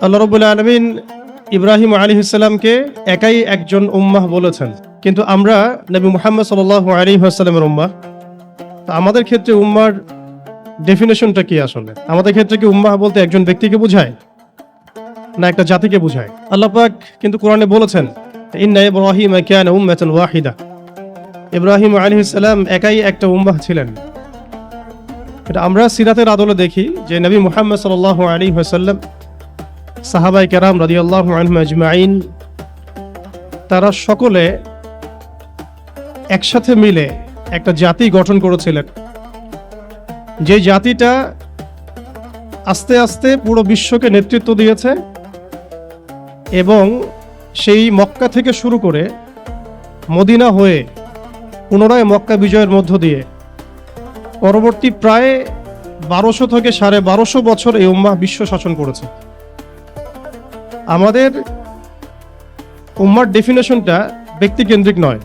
আল্লাহ রাব্বুল আলামিন ইব্রাহিম আলাইহিস সালামকে একাই একজন উম্মাহ বলেছেন, কিন্তু আমরা নবী মুহাম্মদ সাল্লাল্লাহু আলাইহি ওয়াসাল্লামের উম্মাহ। তো আমাদের ক্ষেত্রে উম্মার ডেফিনেশনটা কি আসলে? আমাদের ক্ষেত্রে কি উম্মাহ বলতে একজন ব্যক্তিকে বোঝায় না একটা জাতিকে বোঝায়? আল্লাহ পাক কিন্তু কোরআনে বলেছেন, ইন্না ইব্রাহিমা কানা উম্মাতান ওয়াহিদা। ইব্রাহিম আলাইহিস সালাম একাই একটা উম্মাহ ছিলেন। এটা আমরা সিরাতের আদলে দেখি যে নবী মুহাম্মদ সাল্লাল্লাহু আলাইহি ওয়াসাল্লাম, সাহাবায়ে কেরাম রাদিয়াল্লাহু আনহুম আজমাইন, তারা সকলে একসাথে মিলে একটা জাতি গঠন করেছিলেন, যে জাতিটা আস্তে আস্তে পুরো বিশ্বকে নেতৃত্ব দিয়েছে এবং সেই মক্কা থেকে শুরু করে মদিনা হয়ে পুনরায় মক্কা বিজয়ের মধ্য দিয়ে পরবর্তী প্রায় 1200 থেকে 1250 বছর এই উম্মাহ বিশ্ব শাসন করেছে। আমাদের উম্মার ডেফিনেশনটা ব্যক্তিকেন্দ্রিক নয়।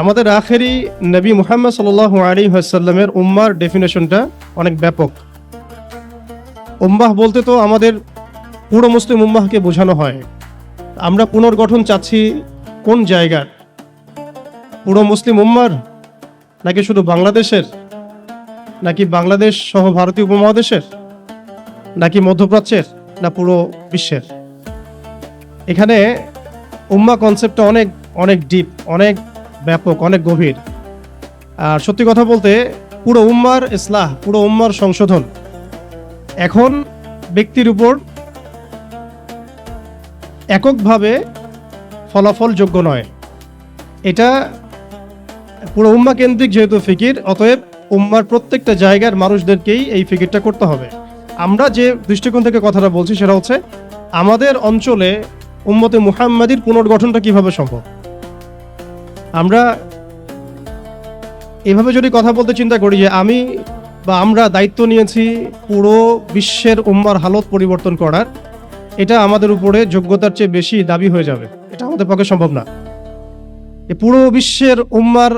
আমাদের আখেরি নবী মুহাম্মদ সাল্লাল্লাহু আলাইহি ওয়াসাল্লামের উম্মার ডেফিনেশনটা অনেক ব্যাপক। উম্মাহ বলতে তো আমাদের পুরো মুসলিম উম্মাহকে বোঝানো হয়। আমরা পুনর্গঠন চাচ্ছি কোন জায়গার? পুরো মুসলিম উম্মার, নাকি শুধু বাংলাদেশের, নাকি বাংলাদেশ সহ ভারতীয় উপমহাদেশের, নাকি মধ্যপ্রাচ্যের, না পুরো বিশ্বের? এখানে উম্মা কনসেপ্টটা অনেক অনেক ডিপ, অনেক ব্যাপক, অনেক গভীর। আর সত্যি কথা বলতে পুরো উম্মার ইসলাহ, পুরো উম্মার সংশোধন এখন ব্যক্তির উপর এককভাবে ফলাফলযোগ্য নয়। এটা পুরো উম্মা কেন্দ্রিক যেহেতু ফিকির, অতএব উম্মার প্রত্যেকটা জায়গার মানুষদেরকেই এই ফিকিরটা করতে হবে। আমরা যে দৃষ্টিকোণ থেকে কথাটা বলছি সেটা হচ্ছে আমাদের অঞ্চলে উম্মতে মুহাম্মাদির পুনর্গঠনটা কিভাবে সম্ভব। আমরা এভাবে যদি কথা বলতে চিন্তা করি যে আমি বা আমরা দায়িত্ব নিয়েছি পুরো বিশ্বের উম্মার হালত পরিবর্তন করার, এটা আমাদের উপরে যোগ্যতার চেয়ে বেশি দাবি হয়ে যাবে। এটা আমাদের পক্ষে সম্ভব না। এই পুরো বিশ্বের উম্মার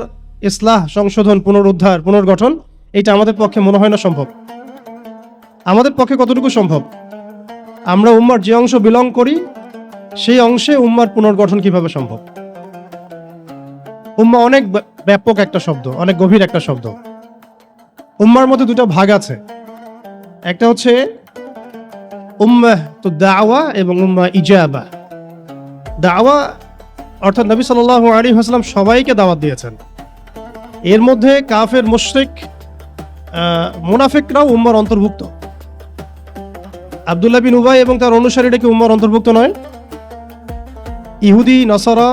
ইসলাহ, সংশোধন, পুনরুদ্ধার, পুনর্গঠন, এটা আমাদের পক্ষে মনে হয় না সম্ভব। আমাদের পক্ষে কতটুকু সম্ভব? আমরা উম্মার যে অংশ বিলং করি সেই অংশে উম্মার পুনর্গঠন কিভাবে সম্ভব? উম্মা অনেক ব্যাপক একটা শব্দ, অনেক গভীর একটা শব্দ। উম্মার মধ্যে দুটো ভাগ আছে, একটা হচ্ছে উম্মাহ তো দাওয়া এবং উম্মা ইজাবা। দাওয়া অর্থাৎ নবী সাল্লাল্লাহু আলাইহি ওয়াসাল্লাম সবাইকে দাওয়াত দিয়েছেন। এর মধ্যে কাফের, মুশরিক, মুনাফিকরাও উম্মার অন্তর্ভুক্ত। আব্দুল্লাহ বিন উবাই এবং তার অনুসারীরা কি উম্মার অন্তর্ভুক্ত নয়? ইহুদি, নাসারা,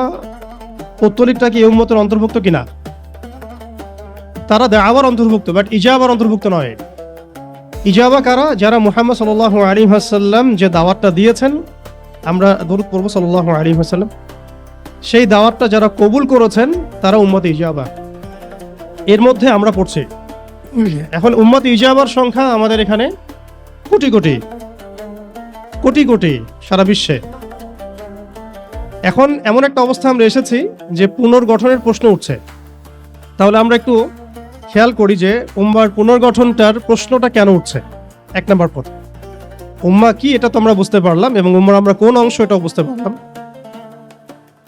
পৌত্তলিকটা কি এই উম্মতের অন্তর্ভুক্ত কিনা? তারা দাওয়ার অন্তর্ভুক্ত, বাট ইজাবার অন্তর্ভুক্ত নয়। ইজাবা কারা? যারা মুহাম্মদ সাল্লাল্লাহু আলাইহি ওয়াসাল্লাম যে দাওয়াতটা দিয়েছেন, আমরা দরুদ পড়ব সাল্লাল্লাহু আলাইহি ওয়াসাল্লাম, সেই দাওয়াতটা যারা কবুল করেছেন তারা উম্মত ইজাবা। এর মধ্যে আমরা পড়ছি। এখন উম্মত ইজাবার সংখ্যা আমাদের এখানে কোটি কোটি কোটি কোটি সারা বিশ্বে। এখন এমন একটা অবস্থা আমরা এসেছি যে পুনর্গঠনের প্রশ্ন উঠছে। তাহলে আমরা একটু খেয়াল করি যে উম্মার পুনর্গঠনটার প্রশ্নটা কেন উঠছে। এক নম্বর পথ, উম্মা কি এটা তো আমরা বুঝতে পারলাম, এবং উম্মার আমরা কোন অংশ এটাও বুঝতে পারলাম।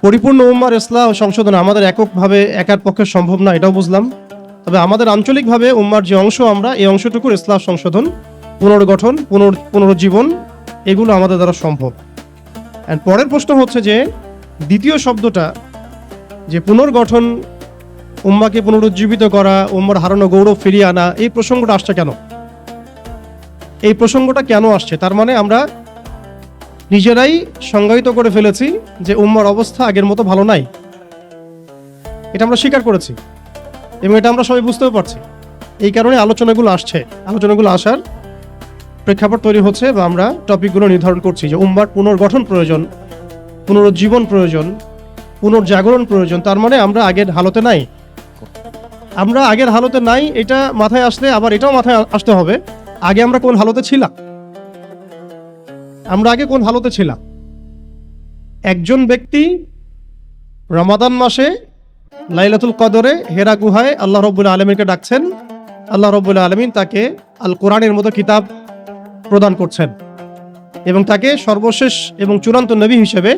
পরিপূর্ণ উম্মার ইসলাহ ও সংশোধন আমাদের এককভাবে একার পক্ষে সম্ভব না, এটাও বুঝলাম। তবে আমাদের আঞ্চলিকভাবে উম্মার যে অংশ, আমরা এই অংশটুকুর ইসলাহ, সংশোধন, পুনর্গঠন, পুনরুজ্জীবন, এগুলো আমাদের দ্বারা সম্ভব। এন্ড পরের প্রশ্ন হচ্ছে যে দ্বিতীয় শব্দটা, যে পুনর্গঠন, উম্মাকে পুনরুজ্জীবিত করা, উম্মার হারানো গৌরব ফিরিয়ে আনা, এই প্রসঙ্গটা আসছে কেন? এই প্রসঙ্গটা কেন আসছে? তার মানে আমরা নিজেরাই সংজ্ঞায়িত করে ফেলেছি যে উম্মার অবস্থা আগের মতো ভালো নাই। এটা আমরা স্বীকার করেছি এবং এটা আমরা সবাই বুঝতেও পারছি। এই কারণে আলোচনাগুলো আসছে। আলোচনাগুলো আসার প্রেক্ষাপট তৈরি হচ্ছে বা আমরা টপিকগুলো নির্ধারণ করছি যে উম্মার পুনর্গঠন প্রয়োজন, পুনরুজ্জীবন প্রয়োজন, পুনর্জাগরণ প্রয়োজন। তার মানে আমরা আগের হালতে নাই। আমরা আগের হালতে নাই, এটা মাথায় আসলে আবার এটাও মাথায় আসতে হবে আগে আমরা কোন হালতে ছিলাম। আমরা আগে কোন হালতে ছিলাম? একজন ব্যক্তি রমাদান মাসে লাইলাতুল কদরে হেরা গুহায় আল্লাহ রাব্বুল আলামিনকে ডাকছেন, আল্লাহ রাব্বুল আলামিন তাকে আল কোরআনের মতো কিতাব প্রদান করছেন। এবং তাকে সর্বশেষ এবং চূড়ান্ত নবী হিসেবে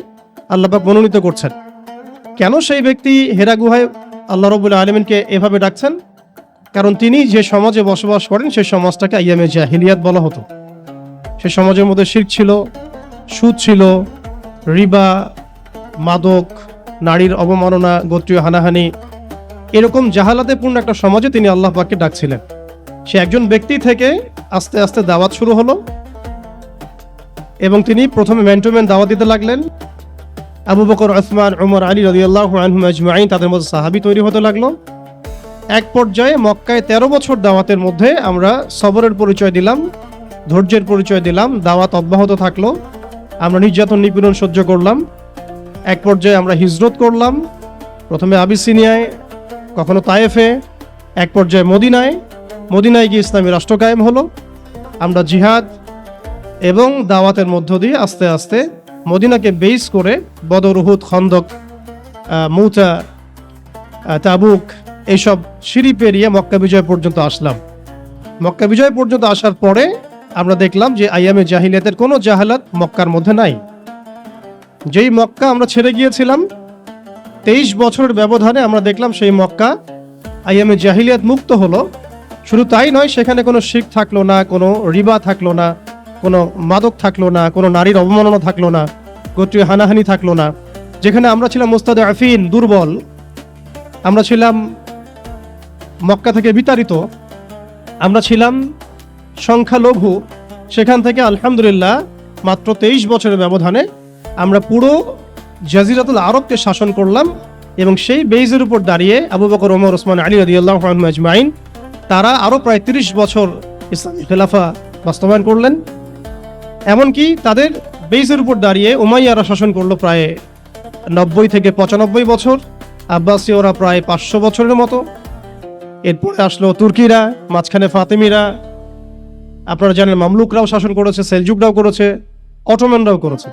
আল্লাহ পাক মনোনীত করছেন। কেন সেই ব্যক্তি হেরা গুহায় আল্লাহ রাব্বুল আলামিনকে এভাবে ডাকছেন? কারণ তিনি যে সমাজে বসবাস করেন সেই সমাজটাকে আইয়ামে জাহিলিয়াত বলা হতো। সেই সমাজের মধ্যে শিরক ছিল, সুদ ছিল, রিবা, মাদক, নারীর অবমাননা, গোত্রীয় হানাহানি, এরকম জাহালাতে পূর্ণ একটা সমাজে তিনি আল্লাহ পাককে ডাকছিলেন। সে একজন ব্যক্তি থেকে আস্তে আস্তে দাওয়াত শুরু হলো এবং তিনি প্রথমে ম্যান টু ম্যান দাওয়াত দিতে লাগলেন। আবু বকর, উসমান, উমর, আলী রাদিয়াল্লাহু আনহুম আজমাইন, তাদের মধ্যে সাহাবী তৈরি হতে লাগলো। এক পর্যায়ে মক্কায় 13 বছর দাওয়াতের মধ্যে আমরা সবরের পরিচয় দিলাম, ধৈর্যের পরিচয় দিলাম, দাওয়াত অব্যাহত থাকলো, আমরা নির্যাতন নিপীড়ন সহ্য করলাম। এক পর্যায়ে আমরা হিজরত করলাম, প্রথমে আবিসিনিয়ায়, কখনো তায়েফে, এক পর্যায়ে মদিনায় গিয়ে ইসলামী রাষ্ট্র কায়েম হলো। আমরা জিহাদ এবং দাওয়াতের মধ্য দিয়ে আস্তে আস্তে মদিনাকে বেস করে বদর, উহুদ, খন্দক, মুতা, তাবুক এইসব সিঁড়ি পেরিয়ে মক্কা বিজয় পর্যন্ত আসলাম। মক্কা বিজয় পর্যন্ত আসার পরে আমরা দেখলাম যে আইয়ামে জাহিলিয়াতের কোনো জাহালাত মক্কার মধ্যে নাই। যেই মক্কা আমরা ছেড়ে গিয়েছিলাম 23 বছরের ব্যবধানে আমরা দেখলাম সেই মক্কা আইয়ামে জাহিলিয়াত মুক্ত হলো। শুধু তাই নয়, সেখানে কোনো শিরক থাকলো না, কোনো রিবা থাকলো না, কোনো মাদক থাকলো না, কোনো নারীর অবমাননা থাকলো না, গোত্রীয় হানাহানি থাকলো না। যেখানে আমরা ছিলাম মুস্তাদআফিন, দুর্বল, আমরা ছিলাম মক্কা থেকে বিতাড়িত, আমরা ছিলাম সংখ্যালঘু, সেখান থেকে আলহামদুলিল্লাহ মাত্র 23 বছরের ব্যবধানে আমরা পুরো জাজিরাতুল আরবকে শাসন করলাম। এবং সেই বেইজের উপর দাঁড়িয়ে আবু বকর, ওমর, ওসমান, আলী রাদিয়াল্লাহু আনহুম আজমাইন তারা আরও প্রায় 30 বছর ইসলামী খেলাফা বাস্তবায়ন করলেন। এমনকি তাদের বেইজের উপর দাঁড়িয়ে উমাইয়ারা শাসন করলো প্রায় 90 থেকে 95 বছর, আব্বাসীয়রা প্রায় 500 বছরের মতো। এরপরে আসলো তুর্কিরা, মাঝখানে ফাতেমিরা, আপনারা জানেন মামলুকরাও শাসন করেছে, সেলজুকরাও করেছে, অটোম্যানরাও করেছে।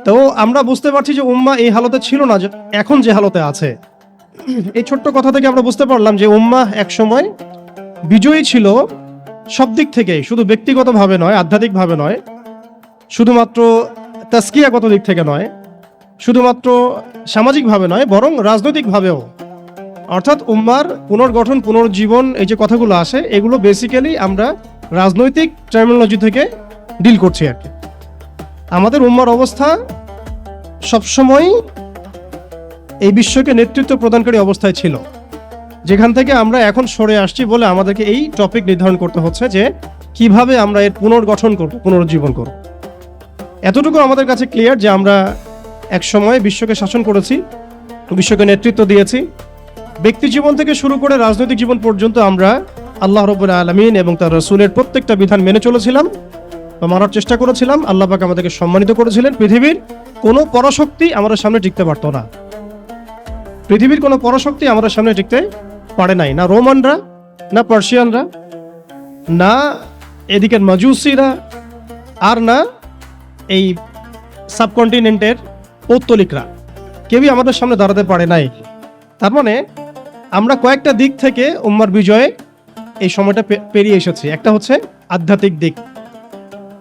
তো আমরা বুঝতে পারছি যে উম্মাহ এই হালতে ছিল না এখন যে হালতে আছে। এই ছোট্ট কথা থেকে আমরা বুঝতে পারলাম যে উম্মাহ একসময় বিজয়ী ছিল সব দিক থেকে, শুধু ব্যক্তিগতভাবে নয়, আধ্যাত্মিকভাবে নয়, শুধুমাত্র তাসকিয়াগত দিক থেকে নয়, শুধুমাত্র সামাজিকভাবে নয়, বরং রাজনৈতিকভাবেও। অর্থাৎ উম্মার পুনর্গঠন, পুনর্জীবন, এই যে কথাগুলো আসে, এগুলো বেসিক্যালি আমরা রাজনৈতিক টার্মিনোলজি থেকে ডিল করছি আর কি। আমাদের উম্মার অবস্থা সবসময় এই বিশ্বকে নেতৃত্ব প্রদানকারী অবস্থায় ছিল, যেখান থেকে আমরা এখন সরে আসছি বলে আমাদেরকে এই টপিক নির্ধারণ করতে হচ্ছে যে কিভাবে আমরা এর পুনর্গঠন করব, পুনরুজ্জীবন করব। এতটুকু আমাদের কাছে ক্লিয়ার যে আমরা এক সময় বিশ্বকে শাসন করেছি, বিশ্বকে নেতৃত্ব দিয়েছি। ব্যক্তি জীবন থেকে শুরু করে রাজনৈতিক জীবন পর্যন্ত আমরা আল্লাহ রাব্বুল আলামিন এবং তার রাসূলের প্রত্যেকটা বিধান মেনে চলেছিলাম বা মানার চেষ্টা করেছিলাম। আল্লাহ পাক আমাদেরকে সম্মানিত করেছিলেন। পৃথিবীর কোনো পরাশক্তি আমাদের সামনে টিকতে পারতো না। পৃথিবীর কোনো পরাশক্তি আমাদের সামনে টিকতে পারে নাই, না রোমানরা, না পার্সিয়ানরা, না এদিকের মাজুসিরা, আর না এই সাবকন্টিনেন্টের পৌত্তলিকরা। কেউই আমাদের সামনে দাঁড়াতে পারে নাই। তার মানে আমরা কয়েকটা দিক থেকে উম্মার বিজয়ে এই সময়টা পেরিয়ে এসেছি। একটা হচ্ছে আধ্যাত্মিক দিক।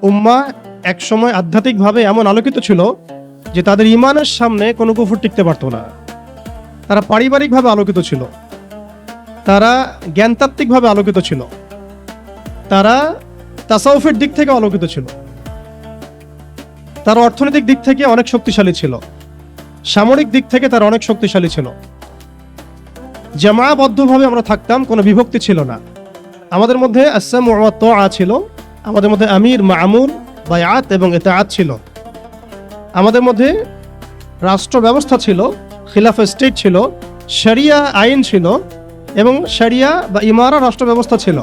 উম্মা এক সময় আধ্যাত্মিকভাবে এমন আলোকিত ছিল যে তাদের ইমানের সামনে কোনো কুফর টিকতে পারতো না। তারা পারিবারিকভাবে আলোকিত ছিল, তারা জ্ঞানতাত্ত্বিকভাবে আলোকিত ছিল, তারা তাসাউফের দিক থেকে আলোকিত ছিল, তারা অর্থনৈতিক দিক থেকে অনেক শক্তিশালী ছিল, সামরিক দিক থেকে তারা অনেক শক্তিশালী ছিল। জামাবদ্ধভাবে আমরা থাকতাম, কোনো বিভক্তি ছিল না। আমাদের মধ্যে আসসামু ওয়া তাআ ছিল, আমাদের মধ্যে আমির, মামুর, বায়াত এবং ইতাআত ছিল। আমাদের মধ্যে রাষ্ট্র ব্যবস্থা ছিল, খিলাফা স্টেট ছিল, শরিয়া আইন ছিল এবং শরিয়া বা ইমারা রাষ্ট্র ব্যবস্থা ছিল।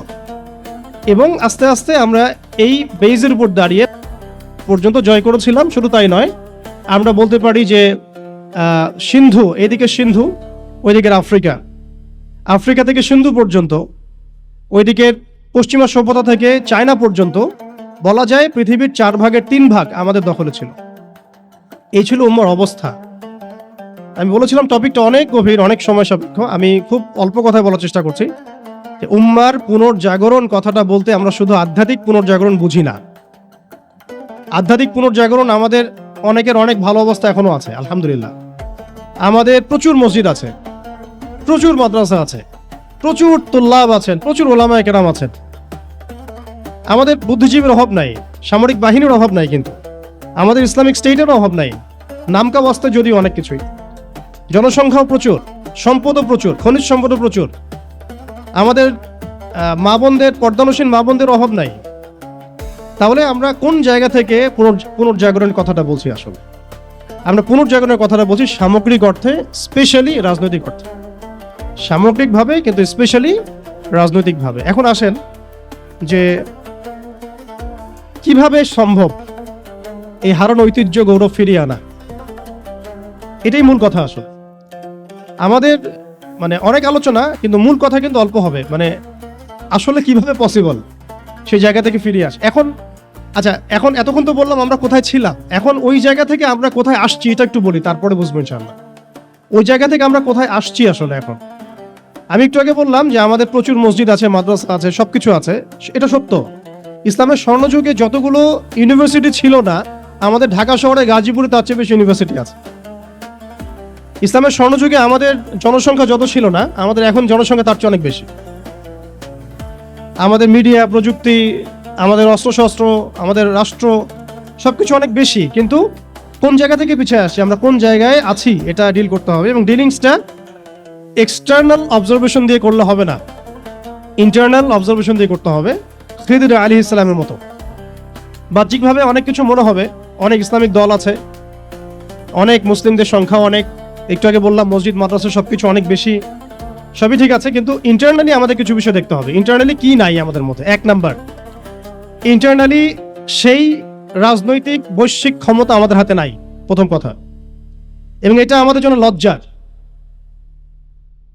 এবং আস্তে আস্তে আমরা এই বেইজের উপর দাঁড়িয়ে পর্যন্ত জয় করেছিলাম। শুধু তাই নয়, আমরা বলতে পারি যে সিন্ধু, এদিকে সিন্ধু, ওইদিকের আফ্রিকা, আফ্রিকা থেকে সিন্ধু পর্যন্ত, ওইদিকের পশ্চিমা সভ্যতা থেকে চায়না পর্যন্ত, বলা যায় পৃথিবীর 4 ভাগের 3 ভাগ আমাদের দখলে ছিল। এই ছিল উম্মার অবস্থা। আমি বলেছিলাম টপিকটা অনেক গভীর, অনেক সময় সাপেক্ষ। আমি খুব অল্প কথায় বলার চেষ্টা করছি যে উম্মার পুনর্জাগরণ কথাটা বলতে আমরা শুধু আধ্যাত্মিক পুনর্জাগরণ বুঝি না। আধ্যাত্মিক পুনর্জাগরণ আমাদের অনেকের অনেক ভালো অবস্থা এখনো আছে, আলহামদুলিল্লাহ। আমাদের প্রচুর মসজিদ আছে, প্রচুর মাদ্রাসা আছে, প্রচুর তুল্লাব আছেন, প্রচুর ওলামায়ে কেরাম আছেন। আমাদের বুদ্ধিজীবীর অভাব নাই, সামরিক বাহিনীর অভাব নাই, কিন্তু আমাদের ইসলামিক স্টেটের অভাব নাই। নামকা বাস্তে যদিও অনেক কিছুই, জনসংখ্যাও প্রচুর, সম্পদও প্রচুর, খনিজ সম্পদও প্রচুর। আমাদের মা বোনদের, পর্দানসীন মা বোনদের অভাব নাই। তাহলে আমরা কোন জায়গা থেকে পুনর্জাগরণের কথাটা বলছি? আসলে আমরা পুনর্জাগরণের কথাটা বলছি সামগ্রিক অর্থে, স্পেশালি রাজনৈতিক অর্থে, সামগ্রিকভাবে কিন্তু স্পেশালি রাজনৈতিকভাবে। এখন আসেন যে কিভাবে সম্ভব এই হারানো ঐতিহ্য গৌরব ফিরিয়ে আনা, এটাই মূল কথা। আসলে আমাদের মানে অনেক আলোচনা, কিন্তু মূল কথা কিন্তু অল্প হবে। মানে আসলে কিভাবে পসিবল সেই জায়গা থেকে ফিরিয়ে আসে। এখন আচ্ছা, এখন এতক্ষণ তো বললাম আমরা কোথায় ছিলাম, এখন ওই জায়গা থেকে আমরা কোথায় আসছি এটা একটু বলি, তারপরে বুঝবো ইনশাআল্লাহ ওই জায়গা থেকে আমরা কোথায় আসছি। আসলে এখন আমি একটু আগে বললাম যে আমাদের প্রচুর মসজিদ আছে, মাদ্রাসা আছে, সবকিছু আছে, এটা সত্য। ইসলামের স্বর্ণযুগে যতগুলো ইউনিভার্সিটি ছিল না, আমাদের ঢাকা শহরে, গাজীপুরে তার চেয়ে বেশি ইউনিভার্সিটি আছে। ইসলামের স্বর্ণযুগে আমাদের জনসংখ্যা যত ছিল না, আমাদের এখন জনসংখ্যা তার চেয়ে অনেক বেশি। আমাদের মিডিয়া, প্রযুক্তি, আমাদের অস্ত্রশস্ত্র, আমাদের রাষ্ট্র, সবকিছু অনেক বেশি, কিন্তু কোন জায়গা থেকে পিছিয়ে আসছি, আমরা কোন জায়গায় আছি, এটা ডিল করতে হবে। এবং ডিলিংসটা এক্সটার্নাল অবজারভেশন দিয়ে করলে হবে না, ইন্টারনাল অবজারভেশন দিয়ে করতে হবে। খিদির আলাইহিস সালামের মতো বাহ্যিকভাবে অনেক কিছু মনে হবে, অনেক ইসলামিক দল আছে, অনেক মুসলিমদের সংখ্যা অনেক, একটু আগে বললাম মসজিদ, মাদ্রাসা সবকিছু অনেক বেশি, সবই ঠিক আছে, কিন্তু ইন্টারনালি আমাদের কিছু বিষয় দেখতে হবে। ইন্টারনালি কি নাই আমাদের মধ্যে? এক নাম্বার, ইন্টারনালি সেই রাজনৈতিক বৈশ্বিক ক্ষমতা আমাদের হাতে নাই, প্রথম কথা। এবং এটা আমাদের জন্য লজ্জার।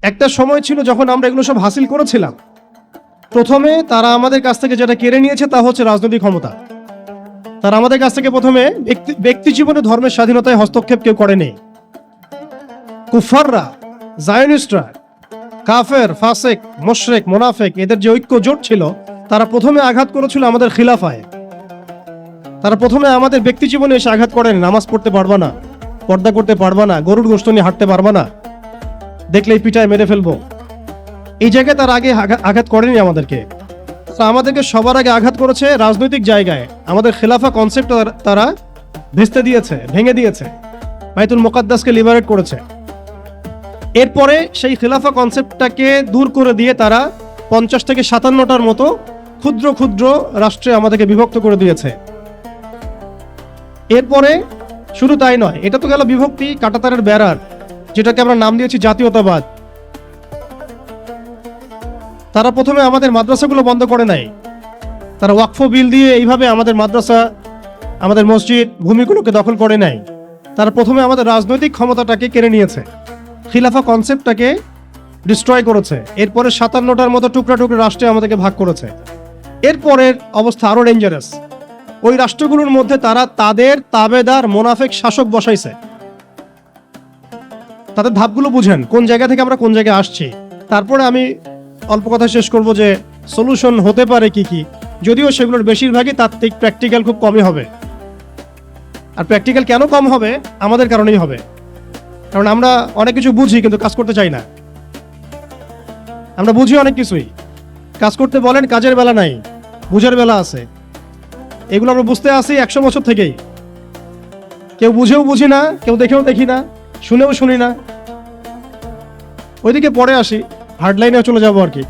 একটা সময় ছিল যখন আমরা এগুলো সব হাসিল করেছিলাম, প্রথমে তারা আমাদের কাছ থেকে যেটা কেড়ে নিয়েছে তা হচ্ছে রাজনৈতিক ক্ষমতা। তারা আমাদের কাছ থেকে প্রথমে ব্যক্তি জীবনে ধর্মের স্বাধীনতায় হস্তক্ষেপ কেউ করেনি। কুফাররা, জায়নিস্টরা, কাফের, ফাসেক, মুশরিক, মুনাফিক, এদের যে ঐক্য জোট ছিল, তারা প্রথমে আঘাত করেছিল আমাদের খিলাফায়। তারা প্রথমে আমাদের ব্যক্তি জীবনে এসে আঘাত করেন, নামাজ পড়তে পারবা না, পর্দা করতে পারবা না, গরুর গোশত নিয়ে হাঁটতে পারবা না, দেখলেই পিটায় মেরে ফেলবো, এই জায়গায় তার আগে আঘাত করেনি আমাদেরকে। আমাদেরকে সবার আগে আঘাত করেছে রাজনৈতিক জায়গায়। আমাদের খেলাফা কনসেপ্ট তারা ভেস্তে দিয়েছে, ভেঙে দিয়েছে, বাইতুল মুকাদ্দাসকে লিবারেট করেছে। এরপরে সেই খেলাফা কনসেপ্টটাকে দূর করে দিয়ে তারা 50 থেকে 57টার মতো ক্ষুদ্র ক্ষুদ্র রাষ্ট্রে আমাদেরকে বিভক্ত করে দিয়েছে। এরপরে শুধু তাই নয়, এটা তো গেল বিভক্তি, কাঁটাতারের বেড়ার, যেটাকে আমরা নাম দিয়েছি জাতীয়তাবাদ। তারা প্রথমে আমাদের মাদ্রাসাগুলো বন্ধ করে নাই, তারা ওয়াকফ বিল দিয়ে এইভাবে আমাদের মাদ্রাসা, আমাদের মসজিদ, ভূমিগুলোকে দখল করে নাই। তারা প্রথমে আমাদের রাজনৈতিক ক্ষমতাটাকে কেড়ে নিয়েছে, খিলাফা কনসেপ্টটাকে ডিস্ট্রয় করেছে। এরপরে 57টার মতো টুকরা টুকরা রাষ্ট্রে আমাদেরকে ভাগ করেছে। এরপরের অবস্থা আরো ডেঞ্জারাস। ওই রাষ্ট্রগুলোর মধ্যে তারা তাদের তাবেদার মোনাফেক শাসক বসাইছে। তাদের ধাপগুলো বুঝেন, কোন জায়গা থেকে আমরা কোন জায়গায় আসছি। তারপরে আমি অল্প কথা শেষ করব যে সলিউশন হতে পারে কি কি, যদিও সেগুলোর বেশিরভাগই তাত্ত্বিক, প্র্যাকটিক্যাল খুব কমই হবে। আর প্র্যাকটিক্যাল কেন কম হবে? আমাদের কারণেই হবে, কারণ আমরা অনেক কিছু বুঝি কিন্তু কাজ করতে চাই না। আমরা বুঝি অনেক কিছুই, কাজ করতে বলেন কাজের বেলা নাই, বুঝার বেলা আছে। এগুলো আমরা বুঝতে আসি 100 বছর থেকেই। কেউ বুঝেও বুঝি না, কেউ দেখেও দেখি না, শুনেও শুনি না। ওইদিকে পরে আসি, হার্ডলাইনে চলে যাবো আর কি।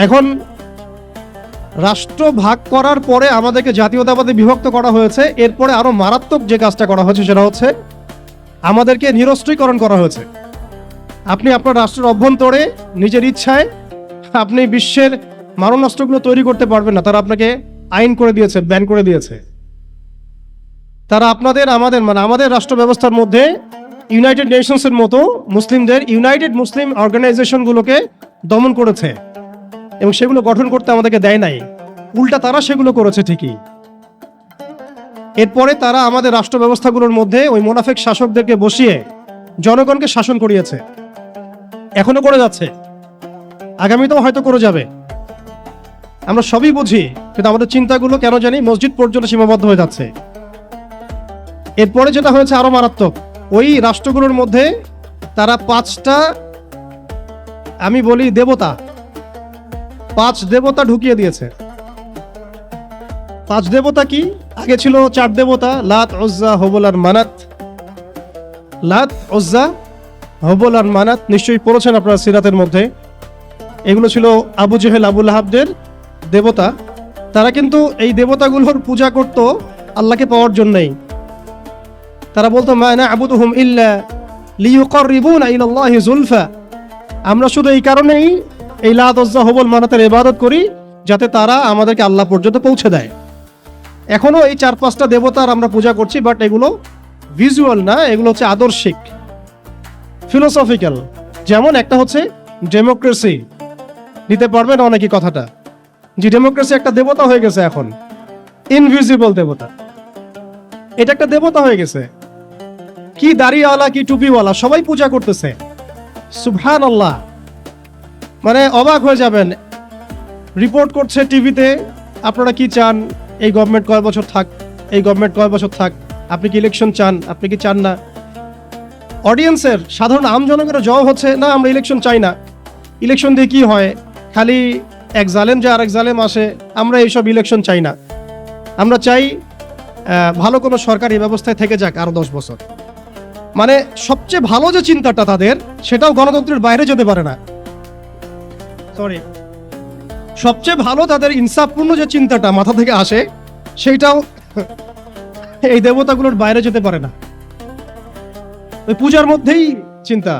এখন রাষ্ট্র ভাগ করার পরে আমাদেরকে জাতীয়তাবাদে বিভক্ত করা হয়েছে। এরপরে আরো মারাত্মক যে কাজটা করা হয়েছে সেটা হচ্ছে আমাদেরকে নিরস্ত্রীকরণ করা হয়েছে। আপনি আপনার রাষ্ট্রের অভ্যন্তরে নিজের ইচ্ছায় আপনি বিশ্বের মারণাস্ত্রগুলো তৈরি করতে পারবেন না। তারা আপনাকে আইন করে দিয়েছে, ব্যান করে দিয়েছে। তারা আমাদের রাষ্ট্র ব্যবস্থার মধ্যে ইউনাইটেড নেশনসের মতো মুসলিমদের ইউনাইটেড মুসলিম অর্গানাইজেশনগুলোকে দমন করেছে এবং সেগুলো গঠন করতে আমাদেরকে দেয় নাই, উল্টা তারা সেগুলো করেছে ঠিকই। এরপরে তারা আমাদের রাষ্ট্র ব্যবস্থাগুলোর মধ্যে ওই মুনাফিক শাসকদেরকে বসিয়ে জনগণকে শাসন করিয়েছে। এখনো করে যাচ্ছে, আগামীতেও হয়তো করে যাবে। আমরা সবই বুঝি, কিন্তু আমাদের চিন্তাগুলো কেন জানি মসজিদ পর্যন্ত সীমাবদ্ধ হয়ে যাচ্ছে। এরপরে যেটা হয়েছে আরো মারাত্মক, ওই রাষ্ট্রগুলোর মধ্যে তারা 5টা, আমি বলি দেবতা, 5 দেবতা ঢুকিয়ে দিয়েছে। 5 দেবতা কি? আগে ছিল 4 দেবতা, লাত, উজ্জা, হুবল আর মানাত। লাত, উজ্জা, হুবল আর মানাত নিশ্চয়ই পড়েছেন আপনারা সিরাতের মধ্যে। এগুলো ছিল আবু জেহেল, আবু লাহাবদের দেবতা। তারা কিন্তু এই দেবতাগুলোর পূজা করত আল্লাহকে পাওয়ার জন্যই। তারা বলতো মা না'বুদুহুম ইল্লা লিয়ুকাররিবুনা ইলাল্লাহি যুলফা, আমরা শুধু এই কারণেই এই লাত, উজ্জা, হুবল, মানাতের ইবাদত করি যাতে তারা আমাদেরকে আল্লাহ পর্যন্ত পৌঁছে দেয়। এখনো এই 4-5টা দেবতার আমরা পূজা করছি, বাট এগুলো ভিজুয়াল না, এগুলো হচ্ছে আদর্শিক, ফিলোসফিক্যাল। যেমন একটা হচ্ছে ডেমোক্রেসি, নিতে পারবেন অনেকে কথাটা, যে ডেমোক্রেসি একটা দেবতা হয়ে গেছে এখন, ইনভিজিবল দেবতা। এটা একটা দেবতা হয়ে গেছে, কি দাড়িওয়ালা কি টুপিওয়ালা সবাই পূজা করতেছে। সুবহানাল্লাহ, মানে অবাক হয়ে যাবেন। রিপোর্ট করছে টিভিতে, আপনারা কি চান, এই গভর্নমেন্ট কয় বছর থাক, এই গভর্নমেন্ট কয় বছর থাক, আপনি কি ইলেকশন চান, আপনি কি চান না। অডিয়েন্সের, সাধারণ আমজনগণের জবাব হচ্ছে না, আমরা ইলেকশন চাই না। ইলেকশন দিয়ে কি হয়, খালি এক জালেম যে আরেক জালেম আসে, আমরা এইসব ইলেকশন চাই না। আমরা চাই ভালো কোনো সরকারি ব্যবস্থায় থেকে যাক আরো 10 বছর। মানে সবচেয়ে ভালো যে চিন্তাটা তাদের, সেটাও গণতন্ত্রের বাইরে যেতে পারে না। সরি, সবচেয়ে ভালো তাদের ইনসাফপূর্ণ যে চিন্তাটা মাথা থেকে আসে, সেইটাও এই দেবতাগুলোর বাইরে যেতে পারে না। ওই পূজার মধ্যেই চিন্তা,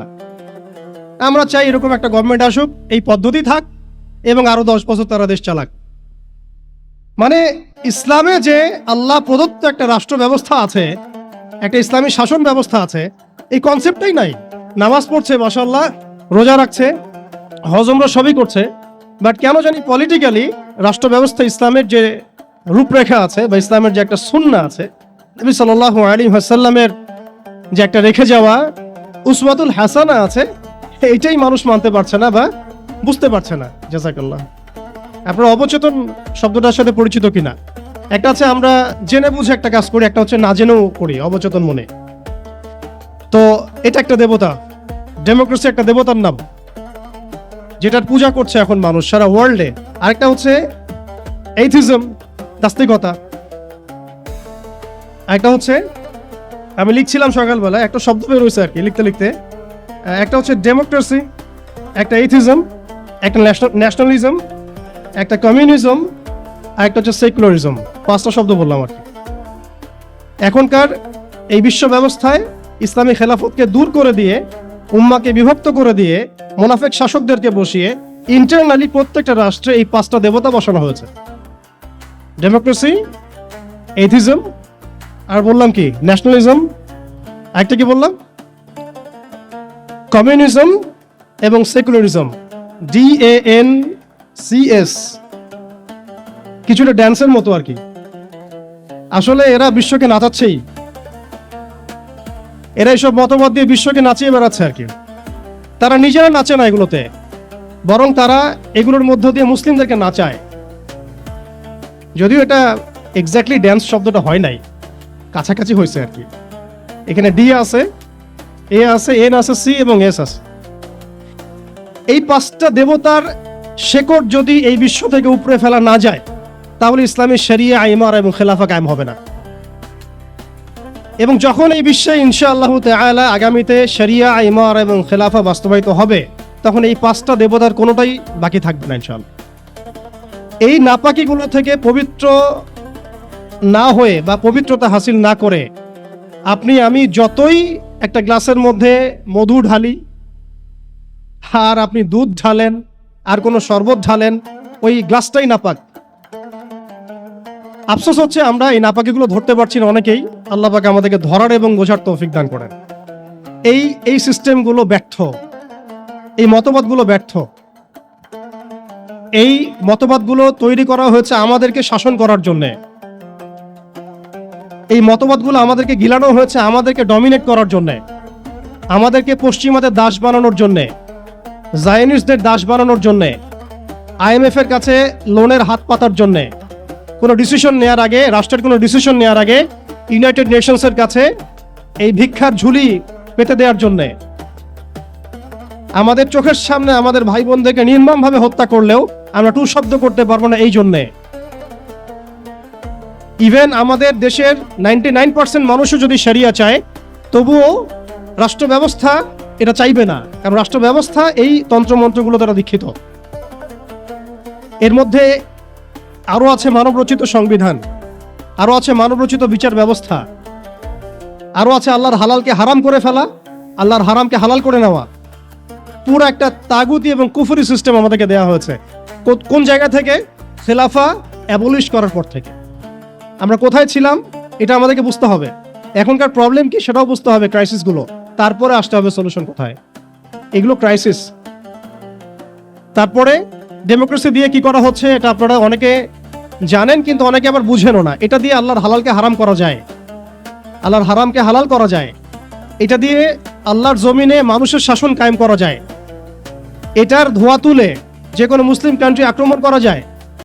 আমরা চাই এরকম একটা গভর্নমেন্ট আসুক, এই পদ্ধতি থাক, এবং আরো 10 বছর তারা দেশ চালাক। মানে ইসলামে যে আল্লাহ প্রদত্ত একটা রাষ্ট্র ব্যবস্থা আছে, একটা ইসলামী শাসন ব্যবস্থা আছে, এই কনসেপ্টটাই নাই। নামাজ পড়ছে মাশাআল্লাহ, রোজা রাখছে, হজ উমরা সবই করছে, বাট কেন জানি পলিটিক্যালি রাষ্ট্র ব্যবস্থা, ইসলামের যে রূপরেখা আছে বা ইসলামের যে একটা সুন্নাহ আছে, নবী সাল্লাল্লাহু আলাইহি ওয়াসাল্লামের যে একটা রেখে যাওয়া উসওয়াতুল হাসানা আছে, এইটাই মানুষ মানতে পারছে না বা বুঝতে পারছে না। জাযাকাল্লাহ। আপনারা অবচেতন শব্দটার সাথে পরিচিত কিনা? একটা আছে আমরা জেনে বুঝে একটা কাজ করি, একটা হচ্ছে না জেনেও করি, অবচেতন মনে। তো এটা একটা দেবতা, ডেমোক্রেসি একটা দেবতার নাম, যেটার পূজা করছে এখন মানুষ সারা ওয়ার্ল্ডে। আরেকটা হচ্ছে এইথিজম, নাস্তিকতা। আরেকটা হচ্ছে, আমি লিখছিলাম সকালবেলা, একটা শব্দ বের হয়েছে আর কি লিখতে লিখতে, একটা হচ্ছে ডেমোক্রেসি, একটা এইথিজম, একটা ন্যাশনালিজম, একটা কমিউনিজম, আর একটা হচ্ছে সেকুলারিজম। 5টা শব্দ বললাম আর কি। এখনকার এই বিশ্ব ব্যবস্থায় ইসলামী খেলাফতকে দূর করে দিয়ে, উম্মাকে বিভক্ত করে দিয়ে, মুনাফিক শাসকদেরকে বসিয়ে ইন্টারনালি প্রত্যেকটা রাষ্ট্রে এই 5টা দেবতা বসানো হয়েছে। ডেমোক্রেসি, এথিজম, আর বললাম কি ন্যাশনালিজম, একটা কি বললাম, কমিউনিজম এবং সেকুলারিজম। DANCS, কিছুটা ড্যান্সের মতো আর কি। আসলে এরা বিশ্বকে নাচাচ্ছেই, এরা এইসব মতবাদ দিয়ে বিশ্বকে নাচিয়ে বেড়াচ্ছে আর কি। তারা নিজেরা নাচে না এগুলোতে, বরং তারা এগুলোর মধ্য দিয়ে মুসলিমদেরকে নাচায়। যদিও এটা এক্স্যাক্টলি ড্যান্স শব্দটা হয় নাই, কাছাকাছি হয়েছে আর কি। এখানে ডি আছে, এ আছে, এন আছে, সি এবং এস আছে। এই 5টা দেবতার শেকড় যদি এই বিশ্ব থেকে উপড়ে ফেলা না যায়, তাহলে ইসলামী শরিয়া, ইমারা এবং খেলাফা কায়েম হবে না। এবং যখন এই বিশ্বে ইনশাআল্লাহ তাআলা আগামীতে শরিয়া, ইমারা এবং খেলাফা বাস্তবায়িত হবে, তখন এই 5টা দেবতার কোনোটাই বাকি থাকবে না ইনশাআল্লাহ। এই নাপাকিগুলো থেকে পবিত্র না হয়ে বা পবিত্রতা হাসিল না করে আপনি আমি যতই একটা গ্লাসের মধ্যে মধু ঢালি, আর আপনি দুধ ঢালেন, আর কোনো শরবত ঢালেন, ওই গ্লাসটাই নাপাক। আফসোস হচ্ছে আমরা এই নাপাকিগুলো ধরতে পারছি না অনেকেই। আল্লাহ পাক আমাদেরকে ধরার এবং বোঝার তৌফিক দান করেন। এই সিস্টেমগুলো ব্যর্থ, এই মতবাদগুলো ব্যর্থ। এই মতবাদগুলো তৈরি করা হয়েছে আমাদেরকে শাসন করার জন্যে। এই মতবাদগুলো আমাদেরকে গিলানো হয়েছে আমাদেরকে ডমিনেট করার জন্যে, আমাদেরকে পশ্চিমাদের দাস বানানোর জন্যে, জায়নিস্টদের দাস বানানোর জন্যে। IMF এর কাছে লোনের হাত পাতার জন্য, কোনো ডিসিশন নেওয়ার আগে, রাষ্ট্রের কোনো ডিসিশন নেওয়ার আগে ইউনাইটেড নেশনসের কাছে এই ভিক্ষার ঝুলি পেতে দেওয়ার জন্যে, আমাদের চোখের সামনে আমাদের ভাই বোনদেরকে নির্মমভাবে হত্যা করলেও আমরা টু শব্দ করতে পারবো না এই জন্যে। ইভেন আমাদের দেশের 99% মানুষও যদি শরিয়া চায়, তবুও রাষ্ট্র ব্যবস্থা এটা চাইবে না, কারণ রাষ্ট্র ব্যবস্থা এই তন্ত্রমন্ত্রগুলো দ্বারা দীক্ষিত। এর মধ্যে আরও আছে মানবরচিত সংবিধান, আরও আছে মানবরচিত বিচার ব্যবস্থা, আরও আছে আল্লাহর হালালকে হারাম করে ফেলা, আল্লাহর হারামকে হালাল করে নেওয়া। পুরো একটা তাগুতি এবং কুফরি সিস্টেম আমাদেরকে দেওয়া হয়েছে। কোন জায়গা থেকে? খেলাফা অ্যাবলিশ করার পর থেকে। আমরা কোথায় ছিলাম এটা আমাদেরকে বুঝতে হবে। এখনকার প্রবলেম কি সেটাও বুঝতে হবে, ক্রাইসিসগুলো, তারপরে আসতে হবে সলিউশন কোথায়। এগুলো ক্রাইসিস। তারপরে ডেমোক্রেসি দিয়ে কি করা হচ্ছে এটা আপনারা অনেকে জানেন, কিন্তু অনেকে আবার বুঝেনও না। এটা দিয়ে আল্লাহর হালালকে হারাম করা যায়, আল্লাহর হারামকে হালাল করা যায়। এটা দিয়ে আল্লাহর জমিনে মানুষের শাসন কায়েম করা যায়। এটার ধোঁয়া তুলে যে কোনো মুসলিম কান্ট্রি আক্রমণ করা যায়।